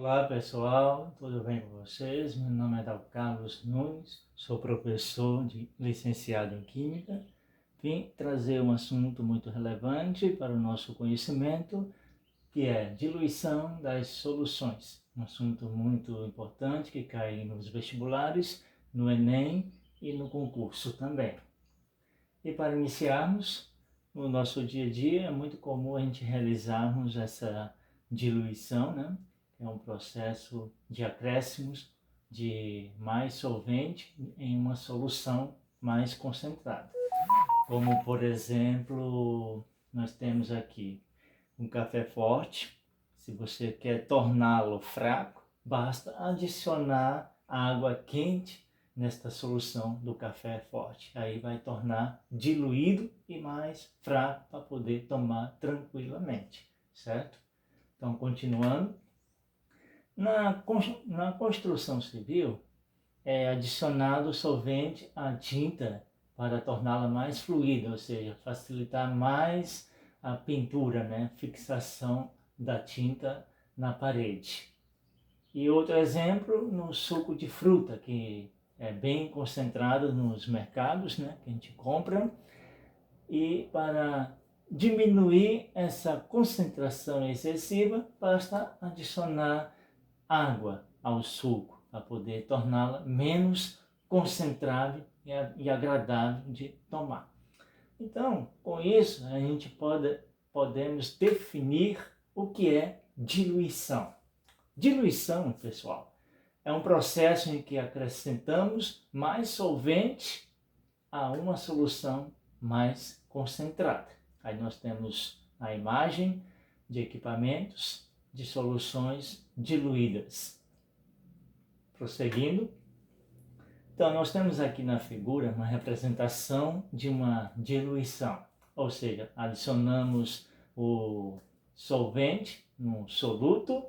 Olá pessoal, tudo bem com vocês? Meu nome é Dal Carlos Nunes, sou professor licenciado em Química. Vim trazer um assunto muito relevante para o nosso conhecimento, que é diluição das soluções. Um assunto muito importante que cai nos vestibulares, no Enem e no concurso também. E para iniciarmos, no nosso dia a dia é muito comum a gente realizarmos essa diluição, né? É um processo de acréscimos de mais solvente em uma solução mais concentrada. Como, por exemplo, nós temos aqui um café forte. Se você quer torná-lo fraco, basta adicionar água quente nesta solução do café forte. Aí vai tornar diluído e mais fraco para poder tomar tranquilamente, certo? Então, continuando. Na construção civil, é adicionado solvente à tinta para torná-la mais fluida, ou seja, facilitar mais a pintura, né? Fixação da tinta na parede. E outro exemplo, no suco de fruta, que é bem concentrado nos mercados, né? Que a gente compra. E para diminuir essa concentração excessiva, basta adicionar água ao suco para poder torná-la menos concentrável e agradável de tomar. Então, com isso, a gente podemos definir o que é diluição. Diluição, pessoal, é um processo em que acrescentamos mais solvente a uma solução mais concentrada. Aí nós temos a imagem de equipamentos de soluções diluídas. Prosseguindo. Então, nós temos aqui na figura uma representação de uma diluição, ou seja, adicionamos o solvente no soluto.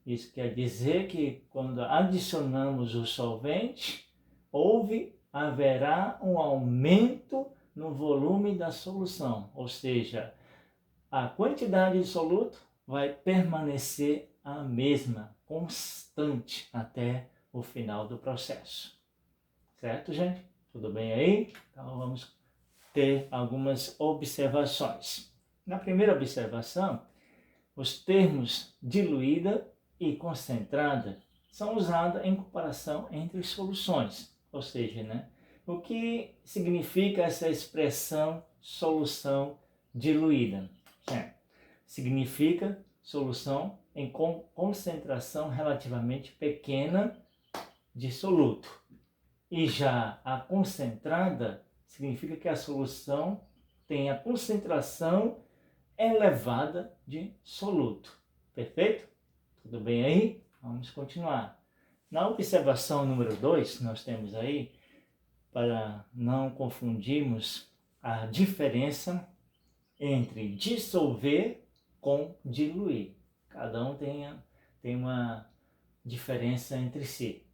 Isso quer dizer que quando adicionamos o solvente, haverá um aumento no volume da solução, ou seja, a quantidade de soluto vai permanecer a mesma, constante, até o final do processo. Certo, gente? Tudo bem aí? Então vamos ter algumas observações. Na primeira observação, os termos diluída e concentrada são usados em comparação entre soluções, ou seja, né? O que significa essa expressão solução diluída? Significa solução em concentração relativamente pequena de soluto. E já a concentrada significa que a solução tem a concentração elevada de soluto. Perfeito? Tudo bem aí? Vamos continuar. Na observação número 2, nós temos aí, para não confundirmos a diferença entre dissolver com diluir. Cada um tem uma diferença entre si.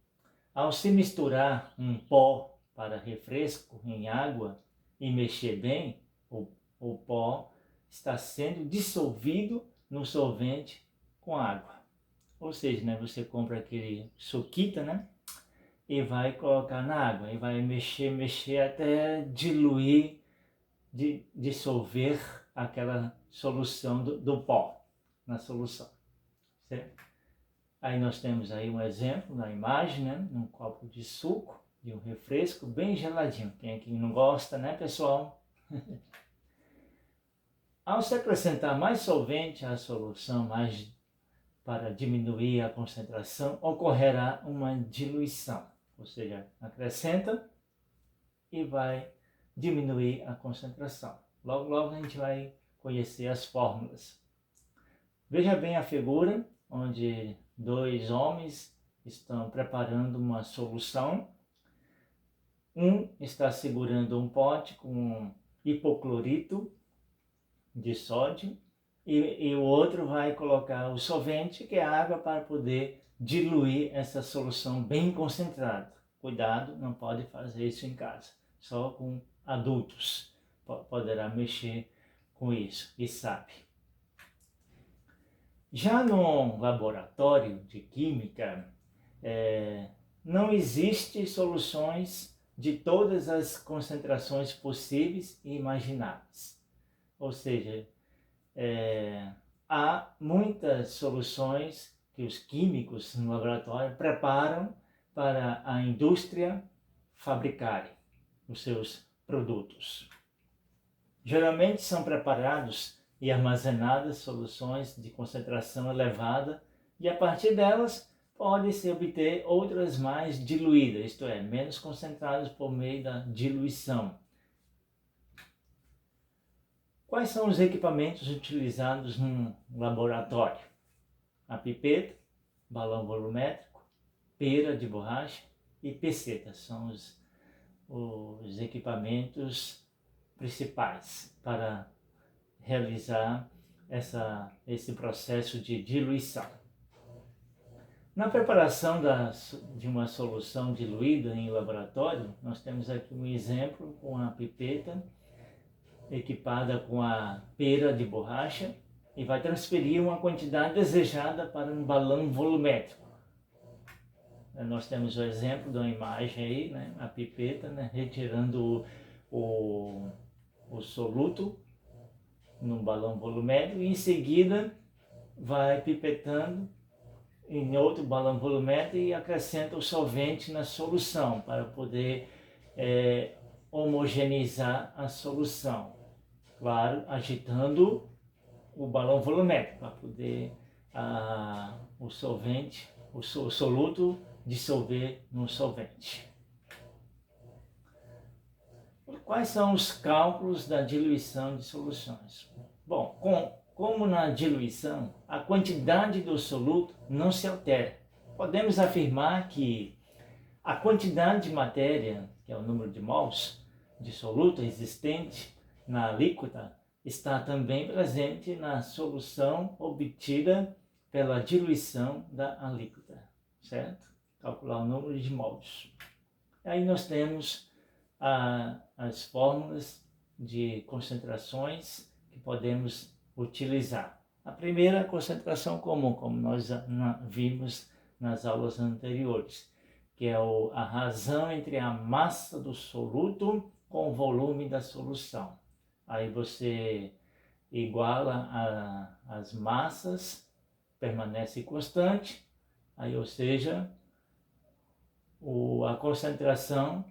Ao se misturar um pó para refresco em água e mexer bem, o pó está sendo dissolvido no solvente com água. Ou seja, né, você compra aquele suquita, né, e vai colocar na água, e vai mexer até diluir, dissolver aquela solução do pó na solução. Certo? Aí nós temos aí um exemplo na imagem, né, num copo de suco, de um refresco bem geladinho. Quem aqui não gosta, né, pessoal? Ao se acrescentar mais solvente à solução, para diminuir a concentração, ocorrerá uma diluição. Ou seja, acrescenta e vai diminuir a concentração. Logo, logo a gente vai conhecer as fórmulas. Veja bem a figura, onde dois homens estão preparando uma solução. Um está segurando um pote com hipoclorito de sódio e o outro vai colocar o solvente, que é a água, para poder diluir essa solução bem concentrada. Cuidado, não pode fazer isso em casa. Só com adultos poderá mexer com isso e sabe. Já no laboratório de química, não existe soluções de todas as concentrações possíveis e imagináveis. Ou seja, há muitas soluções que os químicos no laboratório preparam para a indústria fabricarem os seus produtos. Geralmente são preparados e armazenadas soluções de concentração elevada e a partir delas pode-se obter outras mais diluídas, isto é, menos concentradas por meio da diluição. Quais são os equipamentos utilizados no laboratório? A pipeta, balão volumétrico, pera de borracha e peceta são os equipamentos principais para realizar esse processo de diluição. Na preparação de uma solução diluída em laboratório, nós temos aqui um exemplo com a pipeta equipada com a pera de borracha e vai transferir uma quantidade desejada para um balão volumétrico. Nós temos o exemplo de uma imagem aí, né, a pipeta, né, retirando o soluto num balão volumétrico e em seguida vai pipetando em outro balão volumétrico e acrescenta o solvente na solução para poder homogeneizar a solução. Claro, agitando o balão volumétrico para poder o solvente, o soluto dissolver no solvente. Quais são os cálculos da diluição de soluções? Bom, como na diluição, a quantidade do soluto não se altera. Podemos afirmar que a quantidade de matéria, que é o número de mols de soluto existente na alíquota, está também presente na solução obtida pela diluição da alíquota, certo? Calcular o número de mols. Aí nós temos as fórmulas de concentrações que podemos utilizar. A primeira, concentração comum, como nós vimos nas aulas anteriores, que é a razão entre a massa do soluto com o volume da solução. Aí você iguala as massas, permanece constante, aí, ou seja, a concentração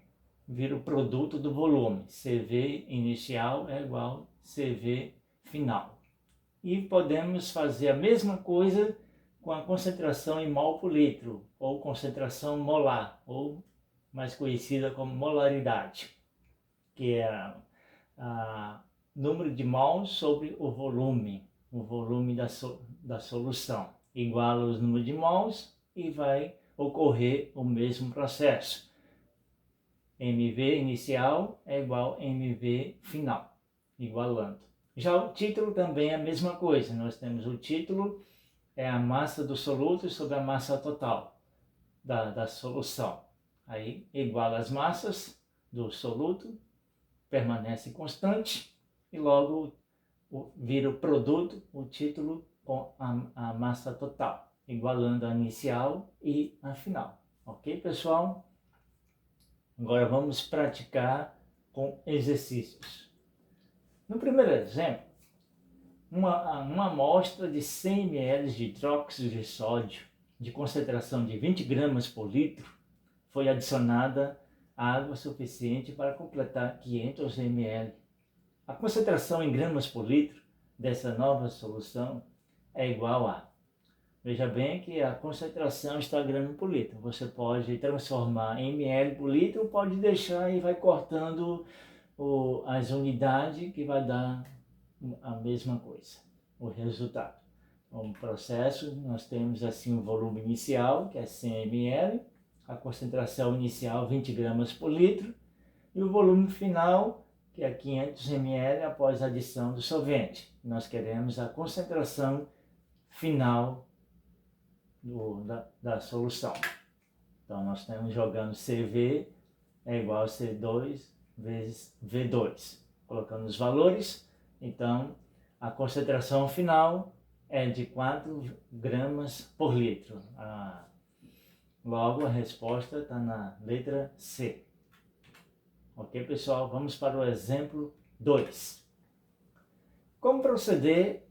vira o produto do volume. CV inicial é igual a CV final. E podemos fazer a mesma coisa com a concentração em mol por litro, ou concentração molar, ou mais conhecida como molaridade, que é número de mols sobre o volume da solução. Iguala os números de mols e vai ocorrer o mesmo processo. MV inicial é igual a MV final, igualando. Já o título também é a mesma coisa. Nós temos o título, é a massa do soluto sobre a massa total da solução. Aí iguala as massas do soluto, permanece constante e logo vira o produto, o título, com a massa total, igualando a inicial e a final. Ok, pessoal? Agora vamos praticar com exercícios. No primeiro exemplo, uma amostra de 100 ml de hidróxido de sódio de concentração de 20 gramas por litro foi adicionada água suficiente para completar 500 ml. A concentração em gramas por litro dessa nova solução é igual a... Veja bem que a concentração está grama por litro. Você pode transformar em ml por litro, ou pode deixar e vai cortando as unidades que vai dar a mesma coisa, o resultado. No processo, nós temos assim o volume inicial, que é 100 ml, a concentração inicial 20 gramas por litro, e o volume final, que é 500 ml após a adição do solvente. Nós queremos a concentração final da solução. Então nós estamos jogando CV é igual a C2 vezes V2. Colocando os valores, então a concentração final é de 4 gramas por litro. Logo, a resposta está na letra C. Ok, pessoal? Vamos para o exemplo 2. Como proceder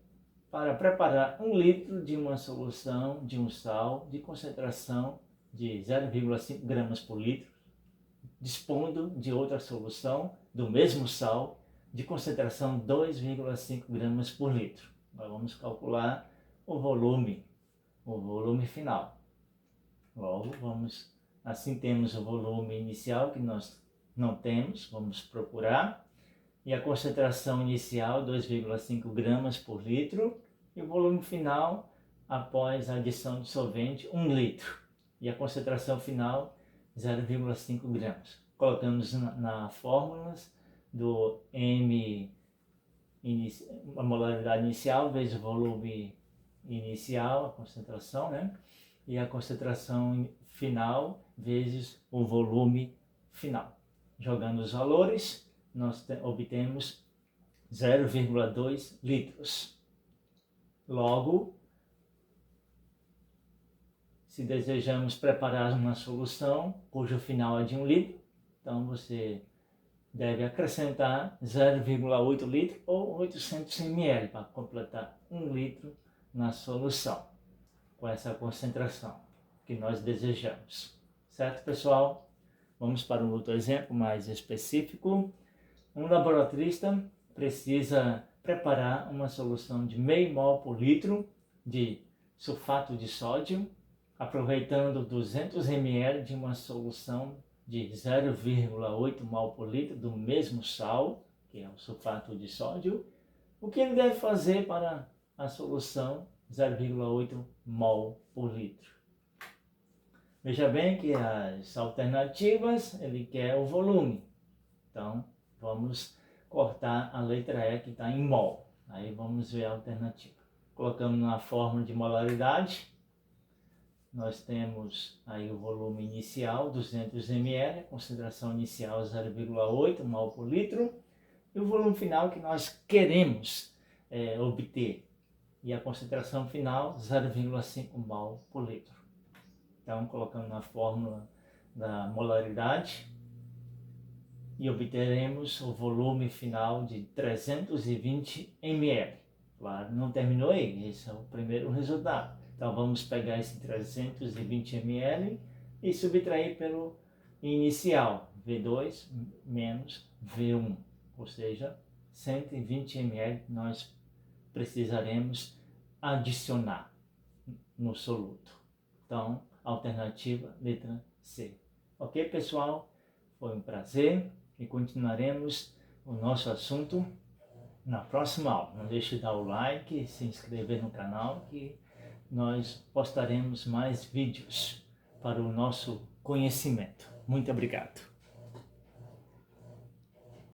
para preparar 1 litro de uma solução de um sal de concentração de 0,5 gramas por litro, dispondo de outra solução do mesmo sal de concentração 2,5 gramas por litro. Nós vamos calcular o volume final. Logo, assim temos o volume inicial que nós não temos, vamos procurar, e a concentração inicial 2,5 gramas por litro, e o volume final após a adição de solvente 1 litro, e a concentração final 0,5 gramas. Colocamos na fórmulas do M, a molaridade inicial vezes o volume inicial, a concentração, né? E a concentração final vezes o volume final. Jogando os valores, nós obtemos 0,2 litros. Logo, se desejamos preparar uma solução cujo final é de 1 litro, então você deve acrescentar 0,8 litro ou 800 ml para completar 1 litro na solução, com essa concentração que nós desejamos. Certo, pessoal? Vamos para um outro exemplo mais específico. Um laboratorista precisa preparar uma solução de meio mol por litro de sulfato de sódio, aproveitando 200 ml de uma solução de 0,8 mol por litro do mesmo sal, que é o sulfato de sódio. O que ele deve fazer para a solução 0,8 mol por litro? Veja bem que as alternativas, ele quer o volume. Então, vamos cortar a letra E que está em mol. Aí vamos ver a alternativa. Colocamos na fórmula de molaridade. Nós temos aí o volume inicial, 200 ml, a concentração inicial 0,8 mol por litro, e o volume final que nós queremos obter, e a concentração final 0,5 mol por litro. Então, colocando na fórmula da molaridade, e obteremos o volume final de 320 ml. Claro, não terminou aí, esse é o primeiro resultado. Então vamos pegar esse 320 ml e subtrair pelo inicial, V2 menos V1, ou seja, 120 ml nós precisaremos adicionar no soluto. Então, alternativa letra C. Ok, pessoal? Foi um prazer e continuaremos o nosso assunto na próxima aula. Não deixe de dar o like, se inscrever no canal, que nós postaremos mais vídeos para o nosso conhecimento. Muito obrigado.